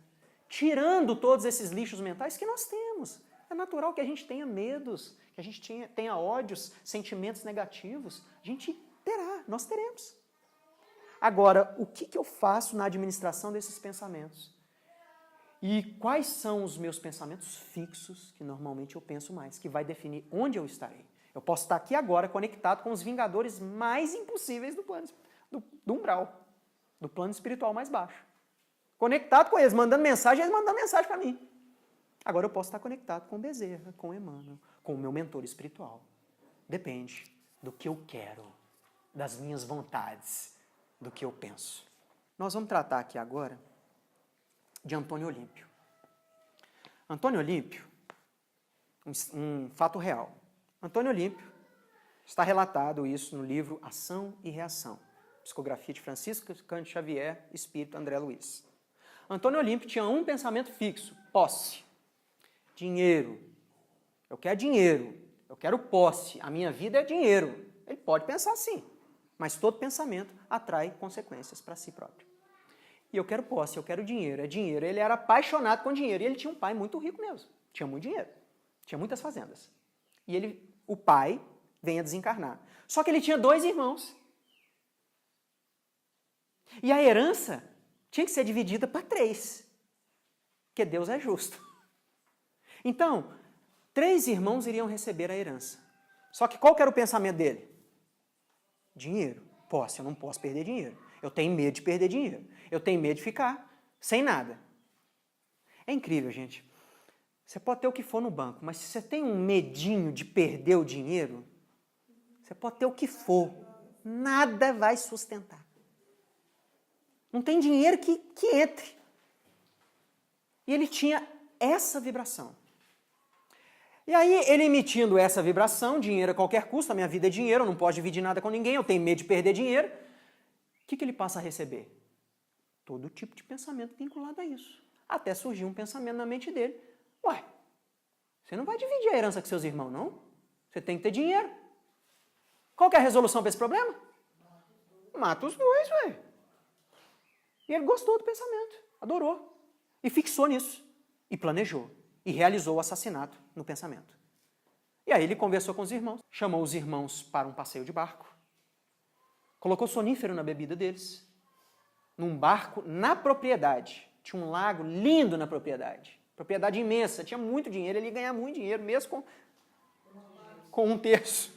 tirando todos esses lixos mentais que nós temos. É natural que a gente tenha medos, que a gente tenha ódios, sentimentos negativos. A gente terá, nós teremos. Agora, o que eu faço na administração desses pensamentos? E quais são os meus pensamentos fixos, que normalmente eu penso mais, que vai definir onde eu estarei? Eu posso estar aqui agora conectado com os vingadores mais impossíveis do plano, do umbral, do plano espiritual mais baixo. Conectado com eles, mandando mensagem, eles mandando mensagem para mim. Agora eu posso estar conectado com Bezerra, com Emmanuel, com o meu mentor espiritual. Depende do que eu quero, das minhas vontades, do que eu penso. Nós vamos tratar aqui agora de Antônio Olímpio. Antônio Olímpio, um fato real. Antônio Olímpio, está relatado isso no livro Ação e Reação, Psicografia de Francisco Cândido Xavier, Espírito André Luiz. Antônio Olímpio tinha um pensamento fixo, posse, dinheiro. Eu quero dinheiro, eu quero posse, a minha vida é dinheiro. Ele pode pensar assim, mas todo pensamento atrai consequências para si próprio. E eu quero posse, eu quero dinheiro, é dinheiro. Ele era apaixonado com dinheiro e ele tinha um pai muito rico mesmo, tinha muito dinheiro, tinha muitas fazendas. E o pai vem a desencarnar. Só que ele tinha 2 irmãos. E a herança tinha que ser dividida para 3, porque Deus é justo. Então, 3 irmãos iriam receber a herança. Só que qual que era o pensamento dele? Dinheiro. Posse, eu não posso perder dinheiro. Eu tenho medo de perder dinheiro. Eu tenho medo de ficar sem nada. É incrível, gente. Você pode ter o que for no banco, mas se você tem um medinho de perder o dinheiro, você pode ter o que for. Nada vai sustentar. Não tem dinheiro que entre. E ele tinha essa vibração. E aí, ele emitindo essa vibração, dinheiro a qualquer custo, a minha vida é dinheiro, eu não posso dividir nada com ninguém, eu tenho medo de perder dinheiro. O que ele passa a receber? Todo tipo de pensamento vinculado a isso. Até surgiu um pensamento na mente dele. Ué, você não vai dividir a herança com seus irmãos, não? Você tem que ter dinheiro. Qual que é a resolução para esse problema? Mata os 2, ué. E ele gostou do pensamento, adorou. E fixou nisso. E planejou. E realizou o assassinato no pensamento. E aí ele conversou com os irmãos, chamou os irmãos para um passeio de barco, colocou sonífero na bebida deles, num barco na propriedade. Tinha um lago lindo na propriedade. Propriedade imensa, tinha muito dinheiro, ele ia ganhar muito dinheiro, mesmo com 1/3.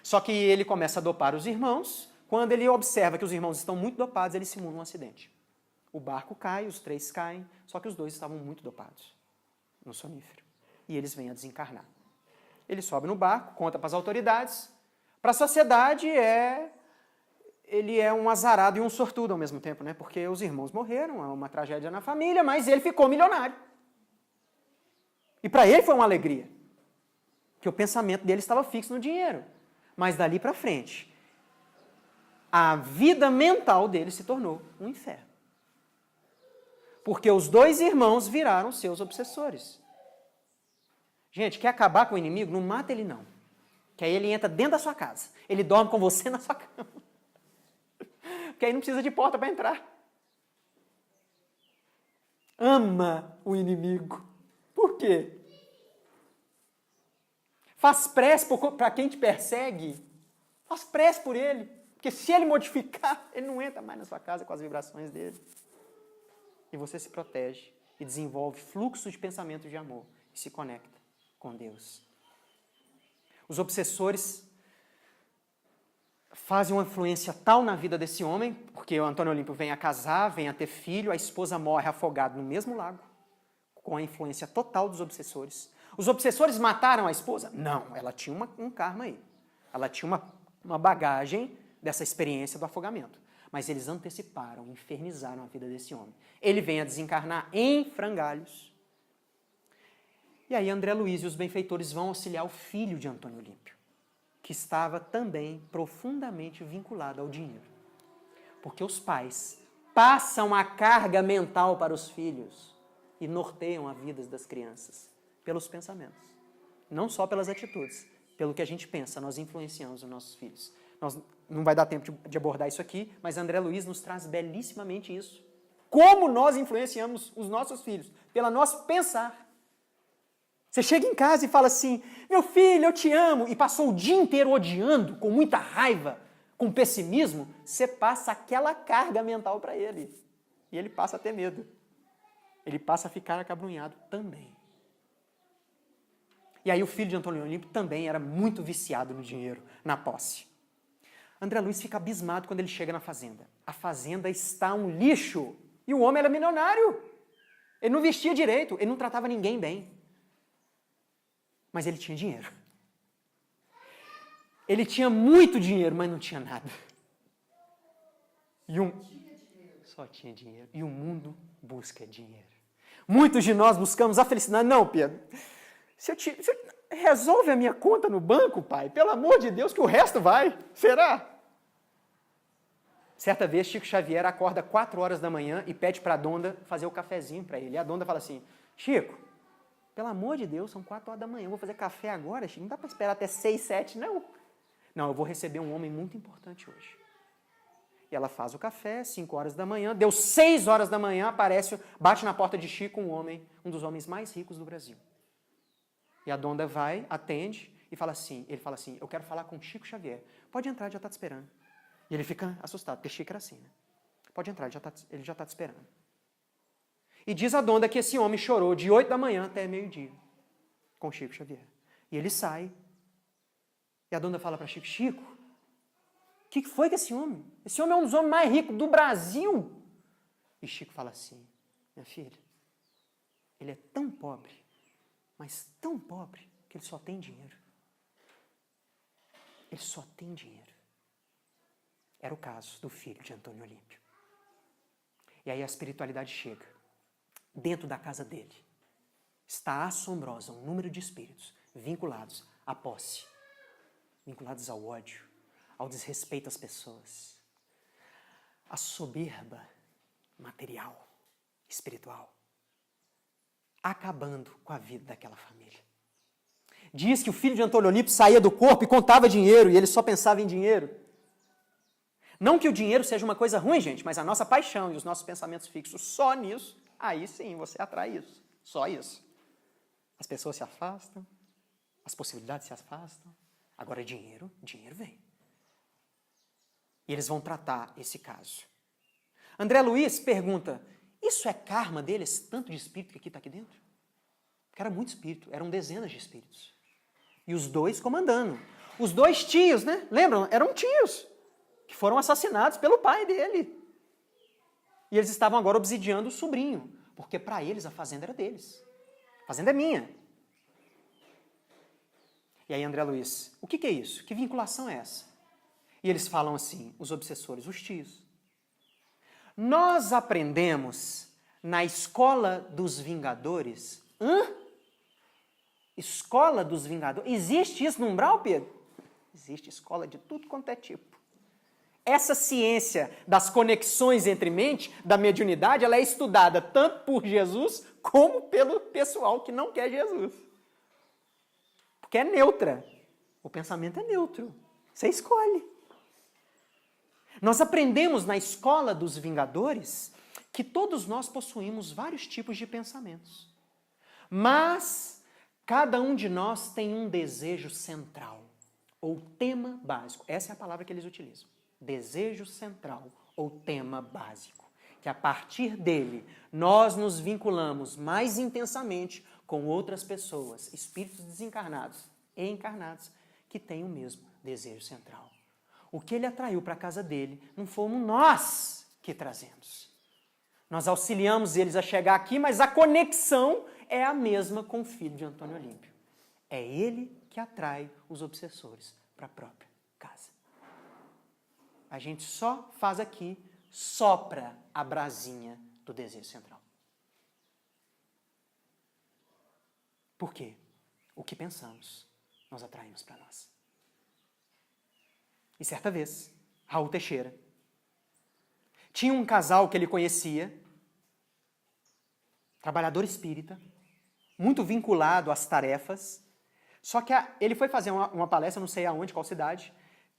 Só que ele começa a dopar os irmãos. Quando ele observa que os irmãos estão muito dopados, ele simula um acidente. O barco cai, os 3 caem, só que os 2 estavam muito dopados no sonífero. E eles vêm a desencarnar. Ele sobe no barco, conta para as autoridades. Para a sociedade, ele é um azarado e um sortudo ao mesmo tempo, né? Porque os irmãos morreram, é uma tragédia na família, mas ele ficou milionário. E para ele foi uma alegria, que o pensamento dele estava fixo no dinheiro. Mas dali para frente, a vida mental dele se tornou um inferno. Porque os 2 irmãos viraram seus obsessores. Gente, quer acabar com o inimigo? Não mata ele não. Que aí ele entra dentro da sua casa. Ele dorme com você na sua cama. Porque aí não precisa de porta para entrar. Ama o inimigo. Por quê? Faz prece para quem te persegue. Faz prece por ele. Porque se ele modificar, ele não entra mais na sua casa com as vibrações dele. E você se protege e desenvolve fluxo de pensamento de amor e se conecta com Deus. Os obsessores fazem uma influência tal na vida desse homem, porque o Antônio Olímpio vem a casar, vem a ter filho, a esposa morre afogada no mesmo lago, com a influência total dos obsessores. Os obsessores mataram a esposa? Não, ela tinha um karma aí. Ela tinha uma bagagem dessa experiência do afogamento. Mas eles anteciparam, infernizaram a vida desse homem. Ele vem a desencarnar em frangalhos. E aí André Luiz e os benfeitores vão auxiliar o filho de Antônio Olímpio, que estava também profundamente vinculado ao dinheiro. Porque os pais passam a carga mental para os filhos e norteiam a vida das crianças pelos pensamentos. Não só pelas atitudes, pelo que a gente pensa, nós influenciamos os nossos filhos. Não vai dar tempo de abordar isso aqui, mas André Luiz nos traz belíssimamente isso. Como nós influenciamos os nossos filhos? Pelo nosso pensar. Você chega em casa e fala assim, meu filho, eu te amo, e passou o dia inteiro odiando, com muita raiva, com pessimismo, você passa aquela carga mental para ele. E ele passa a ter medo. Ele passa a ficar acabrunhado também. E aí o filho de Antônio Olímpio também era muito viciado no dinheiro, na posse. André Luiz fica abismado quando ele chega na fazenda. A fazenda está um lixo. E o homem era milionário. Ele não vestia direito, ele não tratava ninguém bem. Mas ele tinha dinheiro. Ele tinha muito dinheiro, mas não tinha nada. Só tinha dinheiro. E o mundo busca dinheiro. Muitos de nós buscamos a felicidade. Não, Pedro. Resolve a minha conta no banco, pai. Pelo amor de Deus, que o resto vai. Será? Certa vez, Chico Xavier acorda 4 horas da manhã e pede para a Donda fazer o cafezinho para ele. E a Donda fala assim, Chico, pelo amor de Deus, são 4 horas da manhã, eu vou fazer café agora, Chico, não dá para esperar até 6, 7, não. Não, eu vou receber um homem muito importante hoje. E ela faz o café, 5 horas da manhã, deu 6 horas da manhã, bate na porta de Chico um homem, um dos homens mais ricos do Brasil. E a Donda vai, atende e fala assim, ele fala assim, eu quero falar com Chico Xavier. Pode entrar, ele já está te esperando. E ele fica assustado, porque Chico era assim, né? Pode entrar, ele já está te esperando. E diz a Donda que esse homem chorou de 8 da manhã até meio-dia com Chico Xavier. E ele sai. E a Donda fala para Chico, Chico, o que foi com esse homem? Esse homem é um dos homens mais ricos do Brasil. E Chico fala assim, minha filha, ele é tão pobre, mas tão pobre, que ele só tem dinheiro. Ele só tem dinheiro. Era o caso do filho de Antônio Olímpio. E aí a espiritualidade chega. Dentro da casa dele está assombrosa um número de espíritos vinculados à posse, vinculados ao ódio, ao desrespeito às pessoas, à soberba material, espiritual, acabando com a vida daquela família. Diz que o filho de Antônio Olímpio saía do corpo e contava dinheiro, e ele só pensava em dinheiro. Não que o dinheiro seja uma coisa ruim, gente, mas a nossa paixão e os nossos pensamentos fixos só nisso, aí sim você atrai isso, só isso. As pessoas se afastam, as possibilidades se afastam, agora dinheiro vem. E eles vão tratar esse caso. André Luiz pergunta, isso é karma dele, esse tanto de espírito que está aqui dentro? Porque era muito espírito, eram dezenas de espíritos. E os dois comandando. Os dois tios, né? Lembram? Eram tios que foram assassinados pelo pai dele. E eles estavam agora obsidiando o sobrinho, porque para eles a fazenda era deles. A fazenda é minha. E aí André Luiz, o que é isso? Que vinculação é essa? E eles falam assim, os obsessores, os tios. Nós aprendemos na escola dos Vingadores. Escola dos Vingadores? Existe isso no umbral, Pedro? Existe escola de tudo quanto é tipo. Essa ciência das conexões entre mente, da mediunidade, ela é estudada tanto por Jesus como pelo pessoal que não quer Jesus. Porque é neutra. O pensamento é neutro. Você escolhe. Nós aprendemos na escola dos Vingadores que todos nós possuímos vários tipos de pensamentos. Mas cada um de nós tem um desejo central, ou tema básico. Essa é a palavra que eles utilizam. Desejo central, ou tema básico. Que a partir dele, nós nos vinculamos mais intensamente com outras pessoas, espíritos desencarnados e encarnados, que têm o mesmo desejo central. O que ele atraiu para a casa dele, não fomos nós que trazemos. Nós auxiliamos eles a chegar aqui, mas a conexão é a mesma com o filho de Antônio Olímpio. É ele que atrai os obsessores para a própria casa. A gente só faz aqui, sopra a brasinha do desejo central. Por quê? O que pensamos, nós atraímos para nós. E certa vez, Raul Teixeira tinha um casal que ele conhecia, trabalhador espírita, muito vinculado às tarefas, só que ele foi fazer uma palestra, não sei aonde, qual cidade,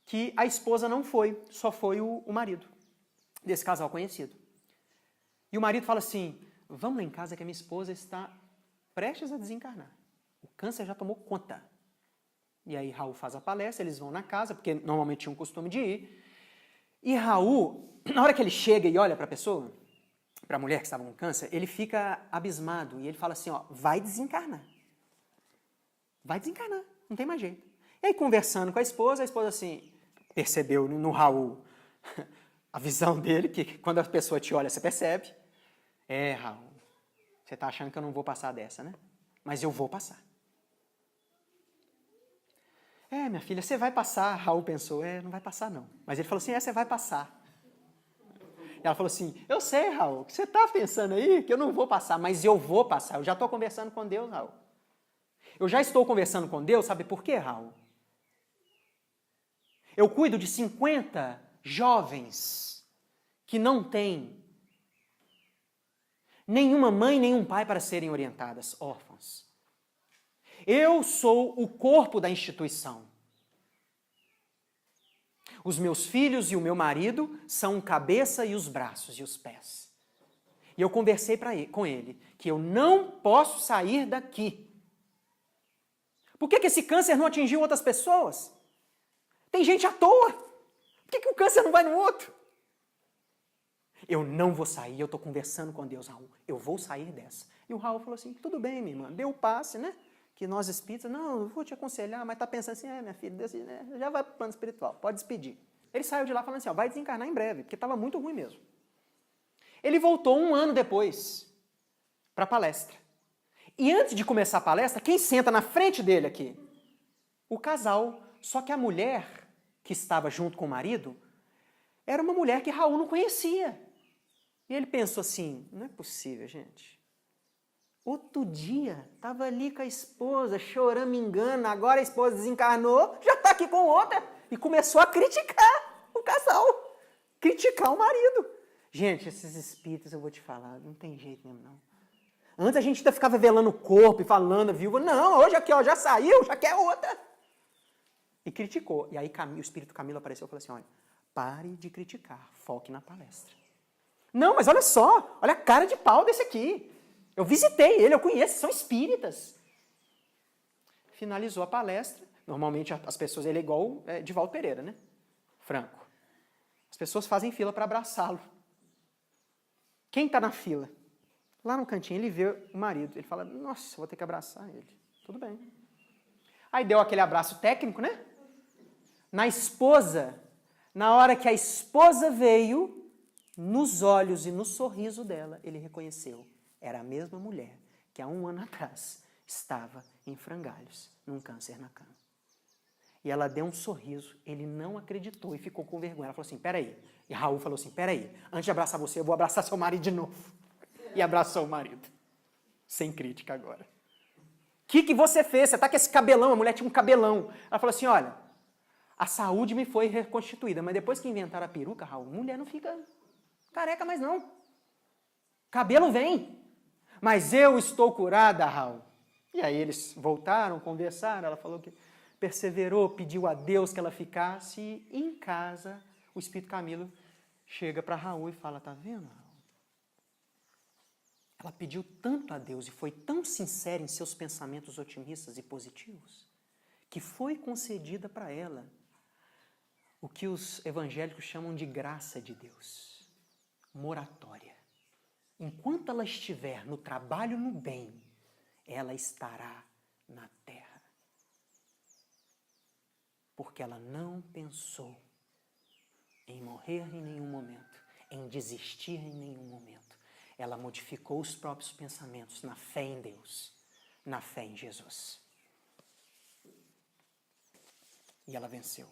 que a esposa não foi, só foi o marido desse casal conhecido. E o marido fala assim, vamos lá em casa que a minha esposa está prestes a desencarnar. O câncer já tomou conta. E aí Raul faz a palestra, eles vão na casa, porque normalmente tinham o costume de ir. E Raul, na hora que ele chega e olha para a pessoa, para a mulher que estava com câncer, ele fica abismado e ele fala assim, ó, vai desencarnar. Vai desencarnar, não tem mais jeito. E aí conversando com a esposa assim, percebeu no Raul a visão dele, que quando a pessoa te olha, você percebe. Raul, você está achando que eu não vou passar dessa, né? Mas eu vou passar. Minha filha, você vai passar. Raul pensou, não vai passar não. Mas ele falou assim, você vai passar. E ela falou assim, eu sei, Raul, que você está pensando aí que eu não vou passar, mas eu vou passar. Eu já estou conversando com Deus, Raul. Eu já estou conversando com Deus, sabe por quê, Raul? Eu cuido de 50 jovens que não têm nenhuma mãe, nenhum pai para serem orientadas, órfãs. Eu sou o corpo da instituição. Os meus filhos e o meu marido são a cabeça e os braços e os pés. E eu conversei com ele que eu não posso sair daqui. Por que esse câncer não atingiu outras pessoas? Tem gente à toa. Por que o câncer não vai no outro? Eu não vou sair, eu estou conversando com Deus, Raul. Eu vou sair dessa. E o Raul falou assim, tudo bem, minha irmã, deu o passe, né? Que nós espíritas, não, eu vou te aconselhar, mas está pensando assim, minha filha, Deus, já vai para o plano espiritual, pode despedir. Ele saiu de lá falando assim, vai desencarnar em breve, porque estava muito ruim mesmo. Ele voltou 1 ano depois para a palestra. E antes de começar a palestra, quem senta na frente dele aqui? O casal. Só que a mulher que estava junto com o marido era uma mulher que Raul não conhecia. E ele pensou assim, não é possível, gente. Outro dia, estava ali com a esposa, chorando, me engano, agora a esposa desencarnou, já está aqui com outra. E começou a criticar o casal, criticar o marido. Gente, esses espíritos, eu vou te falar, não tem jeito mesmo, não. Antes a gente ainda ficava velando o corpo e falando, viúva, não, hoje aqui, ó, já saiu, já quer outra. E criticou. E aí o espírito Camilo apareceu e falou assim, olha, pare de criticar, foque na palestra. Não, mas olha só, olha a cara de pau desse aqui. Eu visitei ele, eu conheço, são espíritas. Finalizou a palestra. Normalmente as pessoas, ele é igual Divaldo Pereira, né? Franco. As pessoas fazem fila para abraçá-lo. Quem está na fila? Lá no cantinho, ele vê o marido. Ele fala, nossa, vou ter que abraçar ele. Tudo bem. Aí deu aquele abraço técnico, né? Na esposa, na hora que a esposa veio, nos olhos e no sorriso dela, ele reconheceu. Era a mesma mulher que há 1 ano atrás estava em frangalhos, num câncer na cama. E ela deu um sorriso, ele não acreditou e ficou com vergonha. Ela falou assim, peraí. E Raul falou assim, peraí, antes de abraçar você, eu vou abraçar seu marido de novo. E abraçou o marido. Sem crítica agora. O que você fez? Você está com esse cabelão, a mulher tinha um cabelão. Ela falou assim, olha, a saúde me foi reconstituída, mas depois que inventaram a peruca, Raul, mulher não fica careca mais não. Cabelo vem. Mas eu estou curada, Raul. E aí eles voltaram, conversaram, ela falou que perseverou, pediu a Deus que ela ficasse, e em casa o Espírito Camilo chega para Raul e fala, tá vendo, Raul? Ela pediu tanto a Deus e foi tão sincera em seus pensamentos otimistas e positivos, que foi concedida para ela o que os evangélicos chamam de graça de Deus, moratória. Enquanto ela estiver no trabalho, no bem, ela estará na terra. Porque ela não pensou em morrer em nenhum momento, em desistir em nenhum momento. Ela modificou os próprios pensamentos na fé em Deus, na fé em Jesus. E ela venceu.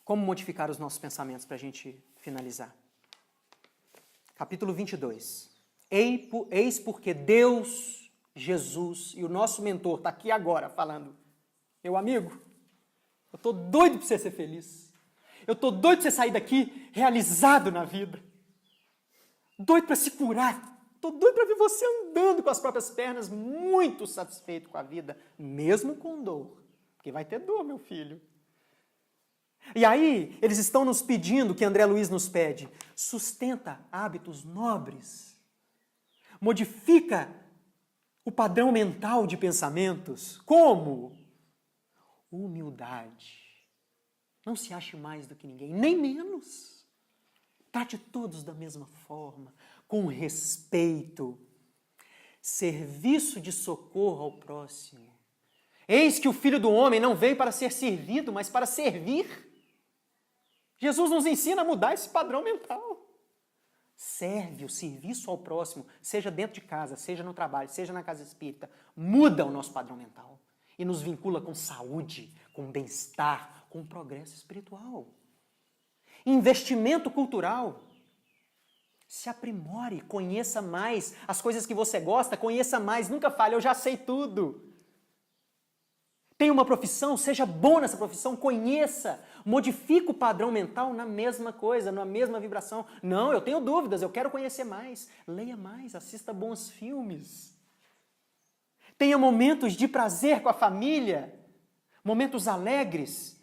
Como modificar os nossos pensamentos para a gente finalizar? Capítulo 22. Eis porque Deus, Jesus e o nosso mentor está aqui agora falando, meu amigo, eu estou doido para você ser feliz. Eu estou doido para você sair daqui realizado na vida. Doido para se curar. Estou doido para ver você andando com as próprias pernas, muito satisfeito com a vida, mesmo com dor. Porque vai ter dor, meu filho. E aí, eles estão nos pedindo, que André Luiz nos pede, sustenta hábitos nobres. Modifica o padrão mental de pensamentos. Como? Humildade. Não se ache mais do que ninguém, nem menos. Trate todos da mesma forma, com respeito. Serviço de socorro ao próximo. Eis que o Filho do Homem não veio para ser servido, mas para servir. Jesus nos ensina a mudar esse padrão mental. Serve o serviço ao próximo, seja dentro de casa, seja no trabalho, seja na casa espírita. Muda o nosso padrão mental e nos vincula com saúde, com bem-estar, com progresso espiritual. Investimento cultural. Se aprimore, conheça mais as coisas que você gosta, conheça mais, nunca fale, eu já sei tudo. Tem uma profissão, seja bom nessa profissão, conheça, modifique o padrão mental na mesma coisa, na mesma vibração. Não, eu tenho dúvidas, eu quero conhecer mais. Leia mais, assista bons filmes. Tenha momentos de prazer com a família, momentos alegres.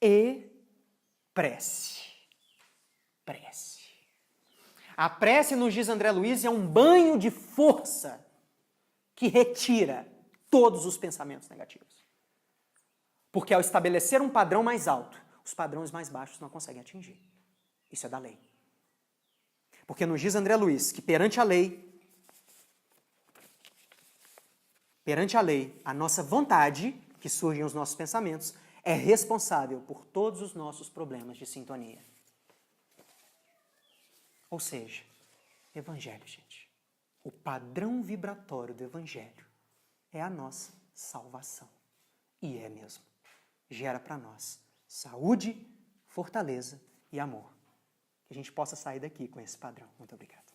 E prece. Prece. A prece, nos diz André Luiz, é um banho de força que retira todos os pensamentos negativos. Porque ao estabelecer um padrão mais alto, os padrões mais baixos não conseguem atingir. Isso é da lei. Porque nos diz André Luiz que perante a lei, a nossa vontade, que surgem os nossos pensamentos, é responsável por todos os nossos problemas de sintonia. Ou seja, Evangelho, gente. O padrão vibratório do Evangelho é a nossa salvação. E é mesmo. Gera para nós saúde, fortaleza e amor. Que a gente possa sair daqui com esse padrão. Muito obrigado.